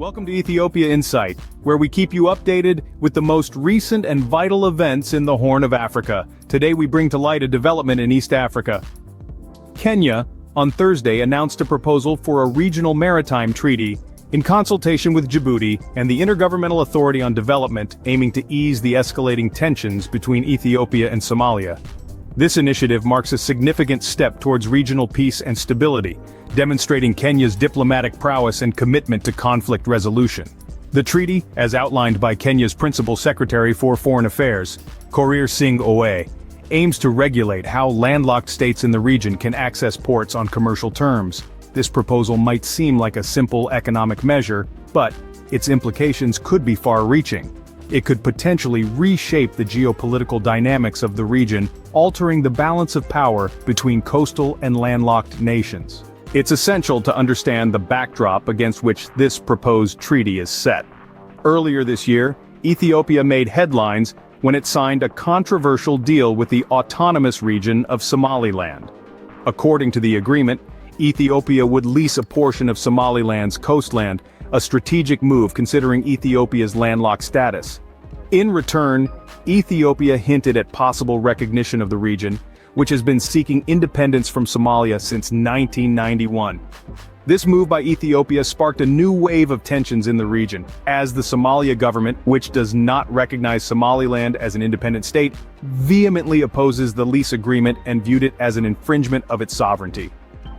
Welcome to Ethiopia Insight, where we keep you updated with the most recent and vital events in the Horn of Africa. Today we bring to light a development in East Africa. Kenya, on Thursday, announced a proposal for a regional maritime treaty in consultation with Djibouti and the Intergovernmental Authority on Development, aiming to ease the escalating tensions between Ethiopia and Somalia. This initiative marks a significant step towards regional peace and stability, demonstrating Kenya's diplomatic prowess and commitment to conflict resolution. The treaty, as outlined by Kenya's Principal Secretary for Foreign Affairs, Korir Singh Owe, aims to regulate how landlocked states in the region can access ports on commercial terms. This proposal might seem like a simple economic measure, but its implications could be far-reaching. It could potentially reshape the geopolitical dynamics of the region, altering the balance of power between coastal and landlocked nations. It's essential to understand the backdrop against which this proposed treaty is set. Earlier this year, Ethiopia made headlines when it signed a controversial deal with the autonomous region of Somaliland. According to the agreement, Ethiopia would lease a portion of Somaliland's coastland, a strategic move considering Ethiopia's landlocked status. In return, Ethiopia hinted at possible recognition of the region, which has been seeking independence from Somalia since 1991. This move by Ethiopia sparked a new wave of tensions in the region, as the Somalia government, which does not recognize Somaliland as an independent state, vehemently opposes the lease agreement and viewed it as an infringement of its sovereignty.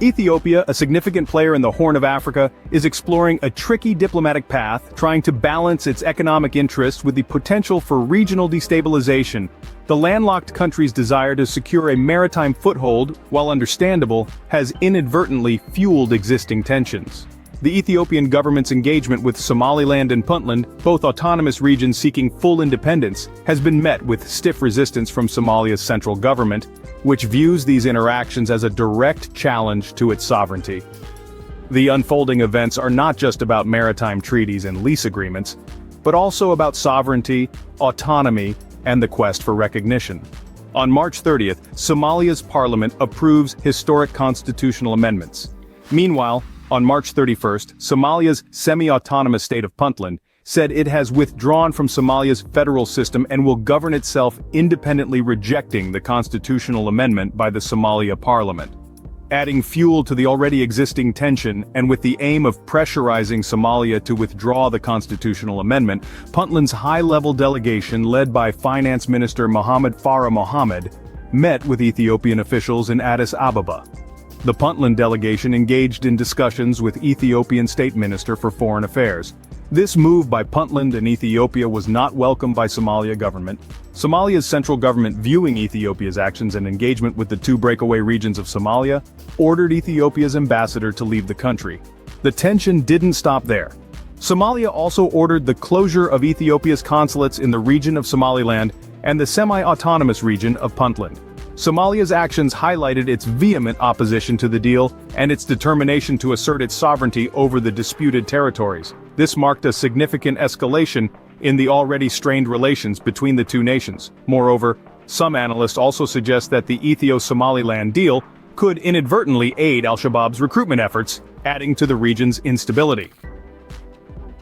Ethiopia, a significant player in the Horn of Africa, is exploring a tricky diplomatic path, trying to balance its economic interests with the potential for regional destabilization. The landlocked country's desire to secure a maritime foothold, while understandable, has inadvertently fueled existing tensions. The Ethiopian government's engagement with Somaliland and Puntland, both autonomous regions seeking full independence, has been met with stiff resistance from Somalia's central government, which views these interactions as a direct challenge to its sovereignty. The unfolding events are not just about maritime treaties and lease agreements, but also about sovereignty, autonomy, and the quest for recognition. On March 30th, Somalia's parliament approves historic constitutional amendments. Meanwhile, on March 31st, Somalia's semi-autonomous state of Puntland said it has withdrawn from Somalia's federal system and will govern itself independently, rejecting the constitutional amendment by the Somalia parliament. Adding fuel to the already existing tension, and with the aim of pressurizing Somalia to withdraw the constitutional amendment, Puntland's high-level delegation, led by Finance Minister Mohammed Farah Mohammed, met with Ethiopian officials in Addis Ababa. The Puntland delegation engaged in discussions with Ethiopian State Minister for Foreign Affairs. This move by Puntland and Ethiopia was not welcomed by Somalia government. Somalia's central government, viewing Ethiopia's actions and engagement with the two breakaway regions of Somalia, ordered Ethiopia's ambassador to leave the country. The tension didn't stop there. Somalia also ordered the closure of Ethiopia's consulates in the region of Somaliland and the semi-autonomous region of Puntland. Somalia's actions highlighted its vehement opposition to the deal and its determination to assert its sovereignty over the disputed territories. This marked a significant escalation in the already strained relations between the two nations. Moreover, some analysts also suggest that the Ethiopia-Somaliland deal could inadvertently aid al-Shabaab's recruitment efforts, adding to the region's instability.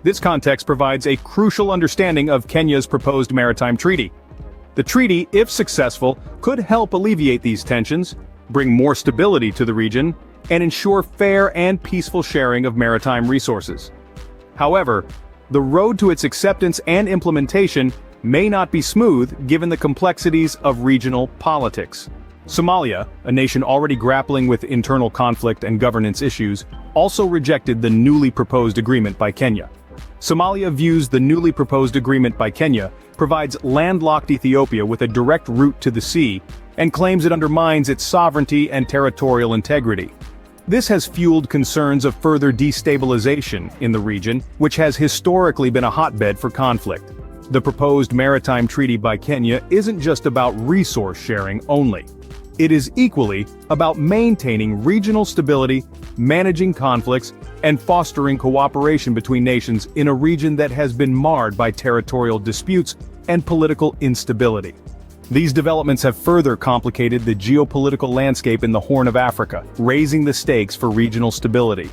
This context provides a crucial understanding of Kenya's proposed maritime treaty. The treaty, if successful, could help alleviate these tensions, bring more stability to the region, and ensure fair and peaceful sharing of maritime resources. However, the road to its acceptance and implementation may not be smooth given the complexities of regional politics. Somalia, a nation already grappling with internal conflict and governance issues, also rejected the newly proposed agreement by Kenya. Somalia views the newly proposed agreement by Kenya provides landlocked Ethiopia with a direct route to the sea, and claims it undermines its sovereignty and territorial integrity. This has fueled concerns of further destabilization in the region, which has historically been a hotbed for conflict. The proposed maritime treaty by Kenya isn't just about resource sharing only. It is equally about maintaining regional stability, managing conflicts, and fostering cooperation between nations in a region that has been marred by territorial disputes and political instability. These developments have further complicated the geopolitical landscape in the Horn of Africa, raising the stakes for regional stability.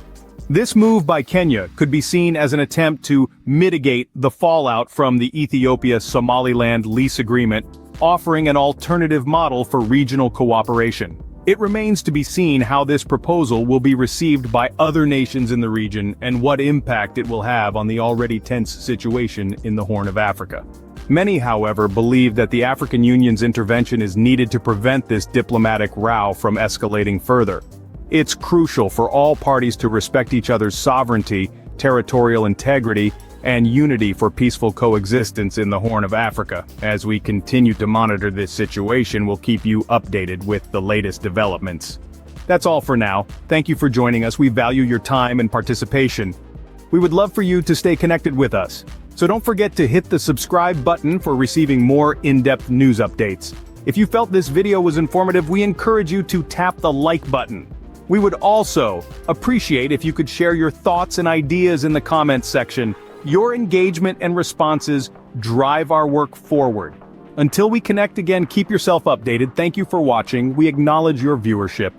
This move by Kenya could be seen as an attempt to mitigate the fallout from the Ethiopia-Somaliland lease agreement, offering an alternative model for regional cooperation. It remains to be seen how this proposal will be received by other nations in the region and what impact it will have on the already tense situation in the Horn of Africa. Many, however, believe that the African Union's intervention is needed to prevent this diplomatic row from escalating further. It's crucial for all parties to respect each other's sovereignty, territorial integrity, and unity for peaceful coexistence in the Horn of Africa. As we continue to monitor this situation, we'll keep you updated with the latest developments. That's all for now. Thank you for joining us. We value your time and participation. We would love for you to stay connected with us. So don't forget to hit the subscribe button for receiving more in-depth news updates. If you felt this video was informative, we encourage you to tap the like button. We would also appreciate if you could share your thoughts and ideas in the comments section. Your engagement and responses drive our work forward. Until we connect again, keep yourself updated. Thank you for watching. We acknowledge your viewership.